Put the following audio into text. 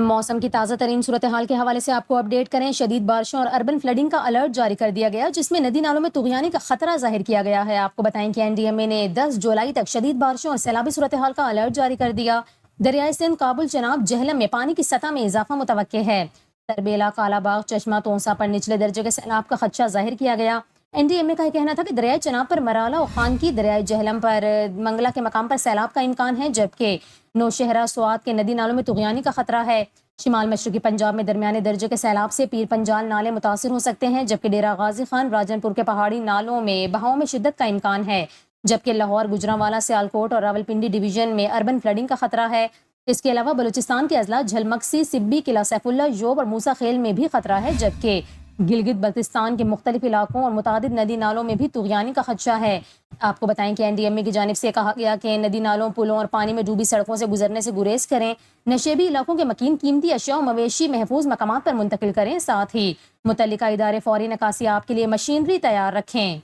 موسم کی تازہ ترین صورتحال کے حوالے سے آپ کو اپڈیٹ کریں۔ شدید بارشوں اور اربن فلڈنگ کا الرٹ جاری کر دیا گیا، جس میں ندی نالوں میں طغیانی کا خطرہ ظاہر کیا گیا ہے۔ آپ کو بتائیں کہ NDMA نے 10 جولائی تک شدید بارشوں اور سیلابی صورتحال کا الرٹ جاری کر دیا۔ دریائے سندھ، کابل، چناب، جہلم میں پانی کی سطح میں اضافہ متوقع ہے۔ تربیلا، کالا باغ، چشمہ، تونسا پر نچلے درجے کے سیلاب کا خدشہ ظاہر کیا گیا۔ NDMA کا یہ کہنا تھا کہ دریائے چناب پر مرالہ اور خانکی، دریائے جہلم پر منگلا کے مقام پر سیلاب کا امکان ہے، جبکہ نوشہرہ، سوات کے ندی نالوں میں طغیانی کا خطرہ ہے۔ شمال مشرقی پنجاب میں درمیانے درجے کے سیلاب سے پیر پنجال نالے متاثر ہو سکتے ہیں، جبکہ ڈیرہ غازی خان، راجن پور کے پہاڑی نالوں میں بہاؤ میں شدت کا امکان ہے، جبکہ لاہور، گجرانوالہ، سیالکوٹ اور راولپنڈی ڈویژن میں اربن فلڈنگ کا خطرہ ہے۔ اس کے علاوہ بلوچستان کے اضلاع جھلمکسی، سبی، قلعہ سیف اللہ، یوب اور موسیٰ خیل میں بھی خطرہ ہے، جبکہ گلگت بلتستان کے مختلف علاقوں اور متعدد ندی نالوں میں بھی طغیانی کا خدشہ ہے۔ آپ کو بتائیں کہ NDMA کی جانب سے کہا گیا کہ ندی نالوں، پلوں اور پانی میں ڈوبی سڑکوں سے گزرنے سے گریز کریں، نشیبی علاقوں کے مکین قیمتی اشیاء اور مویشی محفوظ مقامات پر منتقل کریں، ساتھ ہی متعلقہ ادارے فوری نکاسی آپ کے لیے مشینری تیار رکھیں۔